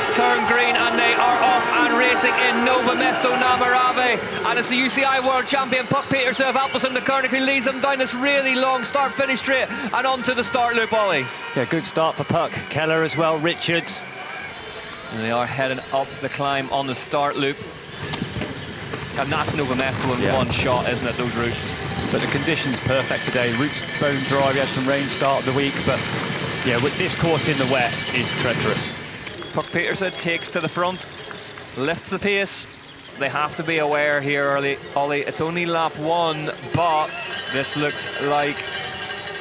lights turn green and they are off and racing in Nové Město na Moravě. And it's the UCI World Champion Puck Pieterse of Alpecin de Koning who leads them down this really long start-finish straight and onto the start loop, Ollie. Yeah, good start for Puck. Keller as well, Richards. And they are heading up the climb on the start loop. And that's Nové Město in one shot, isn't it, those routes? But the conditions perfect today. Routes bone dry, we had some rain start of the week, but yeah, with this course in the wet is treacherous. Puck Pieterse takes to the front, lifts the pace. They have to be aware here, Ollie. It's only lap 1, but this looks like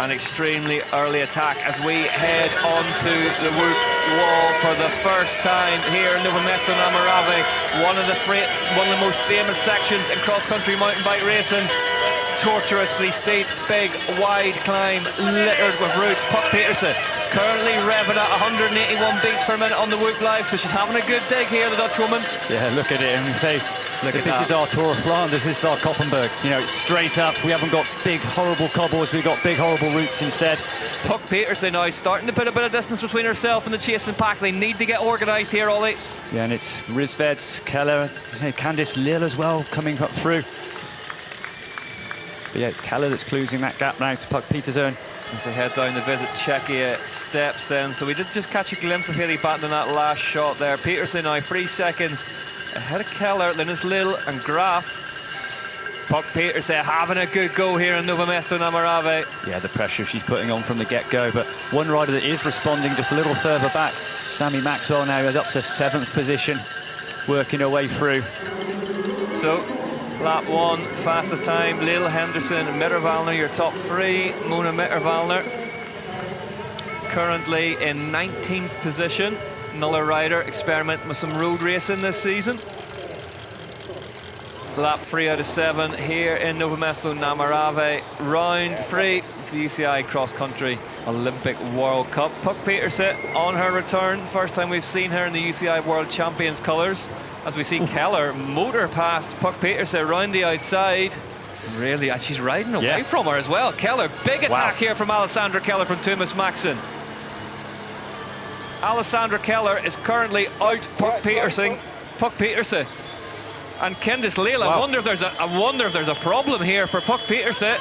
an extremely early attack as we head onto the Whoop wall for the first time here in Nové Město na Moravě. One of the most famous sections in cross-country mountain bike racing. Tortuously steep, big, wide climb, littered with routes. Puck Pieterse currently revving at 181 beats per minute on the Whoop Live, so she's having a good dig here, the Dutch woman. Yeah, look at it, and we say, look at this is our Tour of Flanders, this is our Koppenberg. You know, it's straight up, we haven't got big, horrible cobbles, we've got big, horrible routes instead. Puck Pieterse now starting to put a bit of distance between herself and the chasing pack. They need to get organised here, Ollie. Yeah, and it's Rizveds, Keller, Candice Lille as well coming up through. But yeah, it's Keller that's closing that gap now to Puck Pieterse. As they head down the Visit Czechia steps then. So we did just catch a glimpse of Haley Batten in that last shot there. Pieterse now 3 seconds ahead of Keller, Linus Lille and Graf. Puck Pieterse having a good go here in Nové Město na Moravě. Yeah, the pressure she's putting on from the get-go, but one rider that is responding just a little further back. Sammy Maxwell now is up to 7th position, working her way through. So lap 1, fastest time, Lil Henderson and Mitterwallner, your top 3. Mona Mitterwallner currently in 19th position. Another rider experimenting with some road racing this season. Lap 3 out of 7 here in Nové Město na Moravě. Round 3, it's the UCI Cross Country Olympic World Cup. Puck Pieterse on her return. First time we've seen her in the UCI World Champions colours. As we see Keller motor past Puck Pieterse around the outside. Really, and she's riding away from her as well. Keller, big attack here from Alessandra Keller from Thomas Maxson. Alessandra Keller is currently out Puck Pieterse. And Candice Lille, I wonder if there's a problem here for Puck Pieterse.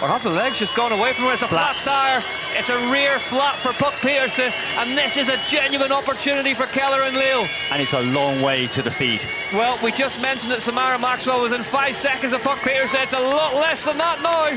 Or have the legs just gone away from her? It's a flat tire. It's a rear flat for Puck Pieterse, and this is a genuine opportunity for Keller and Lille. And it's a long way to the feed. Well, we just mentioned that Samara Maxwell was in 5 seconds of Puck Pieterse. It's a lot less than that now.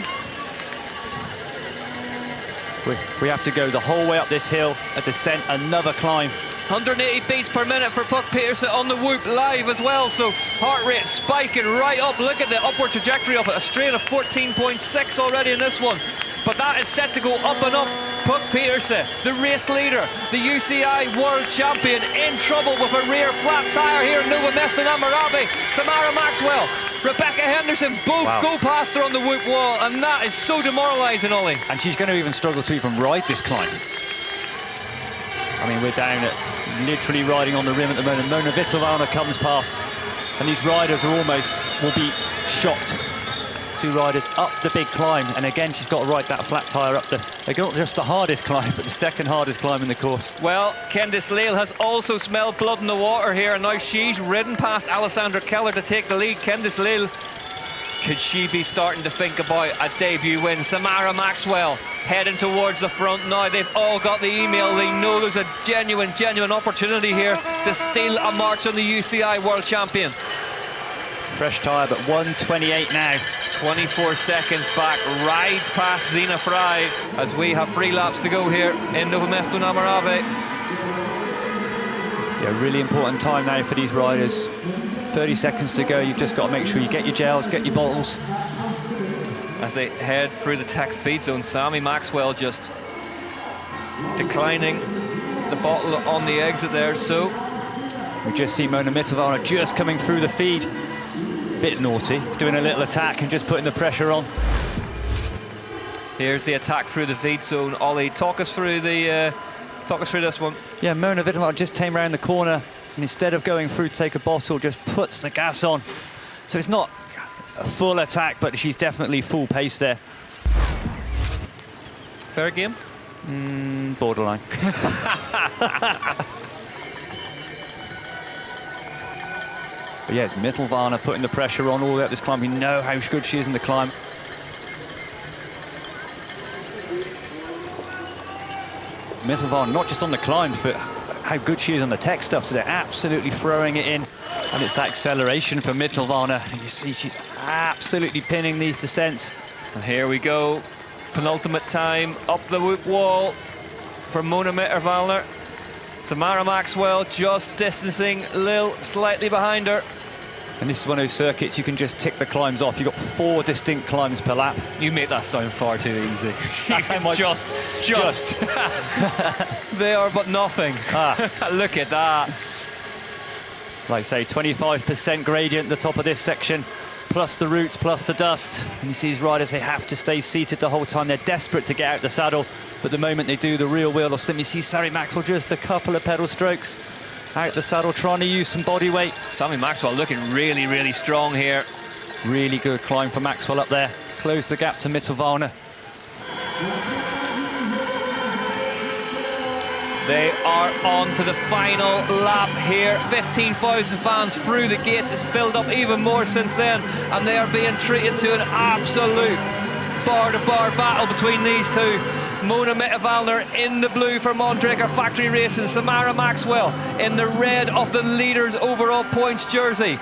We have to go the whole way up this hill, a descent, another climb. 180 beats per minute for Puck Pieterse on the Whoop Live as well, so heart rate spiking right up. Look at the upward trajectory of it, a strain of 14.6 already in this one. But that is set to go up and up. Puck Pieterse, the race leader, the UCI World Champion, in trouble with a rear flat tyre here in Nové Město na Moravě. Samara Maxwell, Rebecca Henderson, both go past her on the Whoop wall, and that is so demoralising, Ollie. And she's going to even struggle to even ride this climb. I mean, we're down at literally riding on the rim at the moment. Mona Mitterwallner comes past, and these riders will be shocked. 2 riders up the big climb, and again she's got to ride that flat tyre up not just the hardest climb, but the second hardest climb in the course. Well, Candice Lille has also smelled blood in the water here, and now she's ridden past Alessandra Keller to take the lead. Candice Lille, could she be starting to think about a debut win? Samara Maxwell heading towards the front now. They've all got the email. They know there's a genuine opportunity here to steal a march on the UCI World Champion. Fresh tyre, but 1:28 now. 24 seconds back, rides past Zina Frey as we have 3 laps to go here in Nové Město na Moravě. Yeah, really important time now for these riders. 30 seconds to go, you've just got to make sure you get your gels, get your bottles. As they head through the tech feed zone, Sammy Maxwell just declining the bottle on the exit there, so we just see Mona Mitterwallner just coming through the feed. Bit naughty, doing a little attack and just putting the pressure on. Here's the attack through the feed zone. Ollie, talk us through this one. Yeah, Mona Mitterwallner just came around the corner, and instead of going through to take a bottle, just puts the gas on. So it's not a full attack, but she's definitely full pace there. Fair game? Borderline. But yeah, it's Mittelvarner putting the pressure on all the way up this climb. We know how good she is in the climb. Mittelvarner, not just on the climbs, but how good she is on the tech stuff today. Absolutely throwing it in. And it's that acceleration for Mittelvarner. And you see she's absolutely pinning these descents. And here we go. Penultimate time up the whoop wall for Mona Mitterwallner. Samara Maxwell just distancing Lil slightly behind her. And this is one of those circuits you can just tick the climbs off. You've got 4 distinct climbs per lap. You make that sound far too easy. That's how much. Just. They are but nothing. Look at that. Like I say, 25% gradient at the top of this section, plus the roots, plus the dust. And you see these riders, they have to stay seated the whole time. They're desperate to get out the saddle, but the moment they do, the real wheel will slip. You see Sammy Maxwell just a couple of pedal strokes out the saddle, trying to use some body weight. Sammy Maxwell looking really, really strong here. Really good climb for Maxwell up there. Close the gap to Mittelvarner. They are on to the final lap here. 15,000 fans through the gates. It's filled up even more since then, and they are being treated to an absolute bar-to-bar battle between these two. Mona Mitterwallner in the blue for Mondraker Factory Racing, Samara Maxwell in the red of the leader's overall points jersey.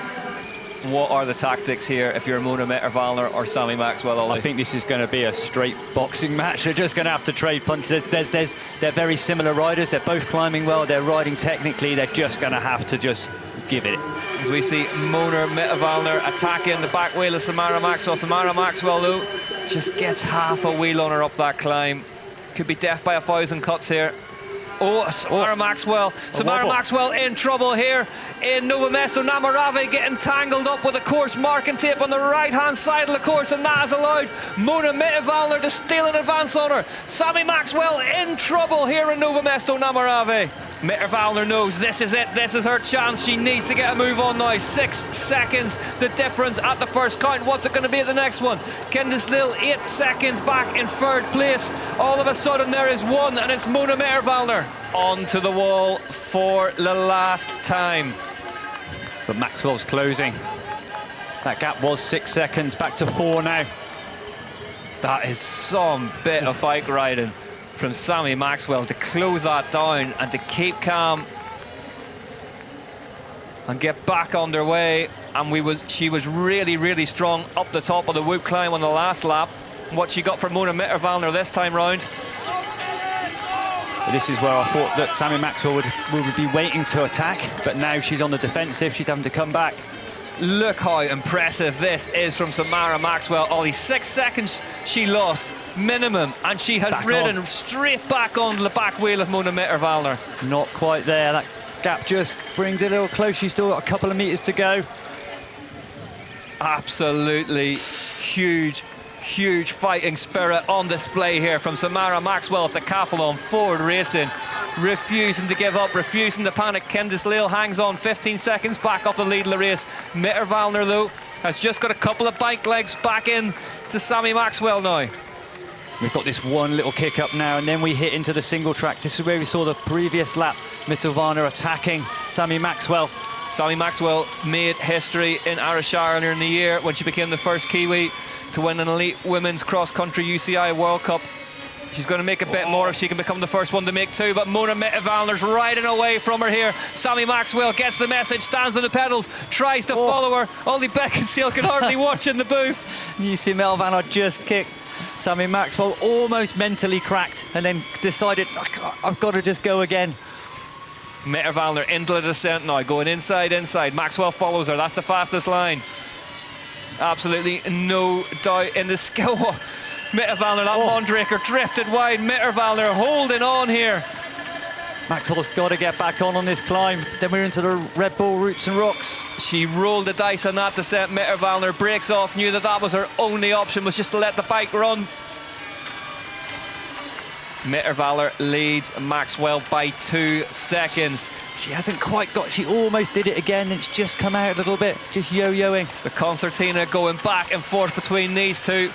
What are the tactics here if you're Mona Mitterwallner or Sammy Maxwell, Ollie? I think this is going to be a straight boxing match. They're just going to have to trade punches. They're very similar riders. They're both climbing well. They're riding technically. They're just going to have to just give it. As we see Mona Mitterwallner attacking the back wheel of Samara Maxwell. Samara Maxwell, though, just gets half a wheel on her up that climb. Could be death by 1,000 cuts here. Oh, Samara Maxwell. Samara Maxwell in trouble here in Nové Město. Namarave getting tangled up with a course marking tape on the right-hand side of the course, and that has allowed Mona Mitterwallner to steal an advance on her. Sammy Maxwell in trouble here in Nové Město, Namarave. Mitterwallner knows this is it. This is her chance. She needs to get a move on now. 6 seconds, the difference at the first count. What's it going to be at the next one? Candice Lill, 8 seconds back in 3rd place. All of a sudden, there is one, and it's Mona Mitterwallner onto the wall for the last time. But Maxwell's closing. That gap was 6 seconds, back to 4 now. That is some bit of bike riding from Sammy Maxwell to close that down and to keep calm and get back underway. And she was really, really strong up the top of the whoop climb on the last lap. What she got from Mona Mitterwallner this time round. This is where I thought that Sammy Maxwell would be waiting to attack, but now she's on the defensive. She's having to come back. Look how impressive this is from Samara Maxwell. Only 6 seconds she lost, minimum, and she has ridden straight back onto the back wheel of Mona Mitterwallner. Not quite there. That gap just brings it a little close. She's still got a couple of meters to go. Absolutely huge fighting spirit on display here from Samara Maxwell of the Decathlon Ford Racing. Refusing to give up, refusing to panic. Candice Lill hangs on 15 seconds back off the lead of the race. Mitterwallner, though, has just got a couple of bike legs back in to Sammy Maxwell now. We've got this one little kick up now, and then we hit into the single track. This is where we saw the previous lap. Mitterwallner attacking Sammy Maxwell. Sammy Maxwell made history in Ayrshire earlier in the year when she became the first Kiwi to win an elite women's cross-country UCI World Cup. She's going to make a bit more if she can become the first one to make 2, but Mona Mitterwallner's riding away from her here. Sammy Maxwell gets the message, stands on the pedals, tries to follow her. Only Beckinsale can hardly watch in the booth. You see Mitterwallner just kicked Sammy Maxwell, almost mentally cracked, and then decided, I've got to just go again. Mitterwallner into the descent now, going inside. Maxwell follows her. That's the fastest line. Absolutely no doubt in the skill. Mitterwallner, that Mondraker drifted wide. Mitterwallner holding on here. Maxwell's got to get back on this climb. Then we're into the Red Bull Roots and Rocks. She rolled the dice on that descent. Mitterwallner breaks off, knew that was her only option, was just to let the bike run. Mitterwallner leads Maxwell by 2 seconds. She hasn't quite got, she almost did it again, and it's just come out a little bit. It's just yo-yoing. The concertina going back and forth between these two.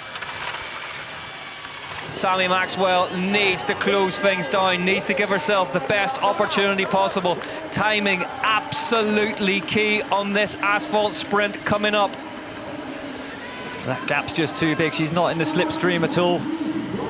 Sammy Maxwell needs to close things down, needs to give herself the best opportunity possible. Timing absolutely key on this asphalt sprint coming up. That gap's just too big. She's not in the slipstream at all.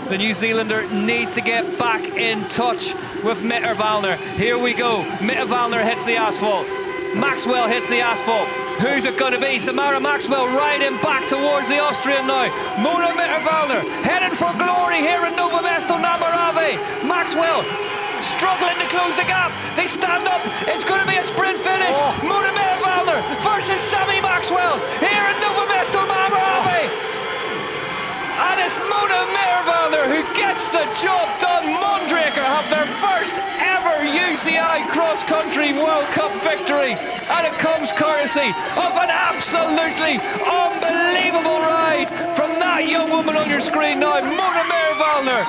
The New Zealander needs to get back in touch with Mitterwallner. Here we go. Mitterwallner hits the asphalt. Maxwell hits the asphalt. Who's it going to be? Samara Maxwell riding back towards the Austrian now. Mona Mitterwallner heading for glory here in Nové Město na Moravě. Maxwell struggling to close the gap. They stand up. It's going to be a sprint finish. Mona Mitterwallner versus Sammy Maxwell here in Nové Město na Moravě. And it's Mona Mitterwallner who gets the job done. Mondraker have their first ever UCI cross-country World Cup victory. And it comes courtesy of an absolutely unbelievable ride from that young woman on your screen now, Mona Mitterwallner.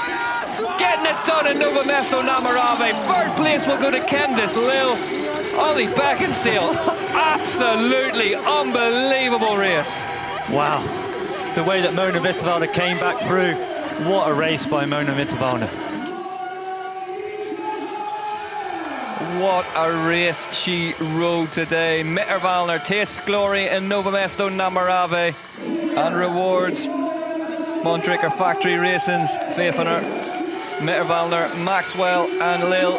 Getting it done in Nové Město na Moravě. Third place will go to Candice Lil. Ollie Beckinsale. Absolutely unbelievable race. Wow. The way that Mona Mitterwallner came back through. What a race by Mona Mitterwallner. What a race she rode today. Mitterwallner tastes glory in Nové Město na Moravě and rewards Mondraker Factory Racing's faith in her. Mitterwallner, Maxwell and Lil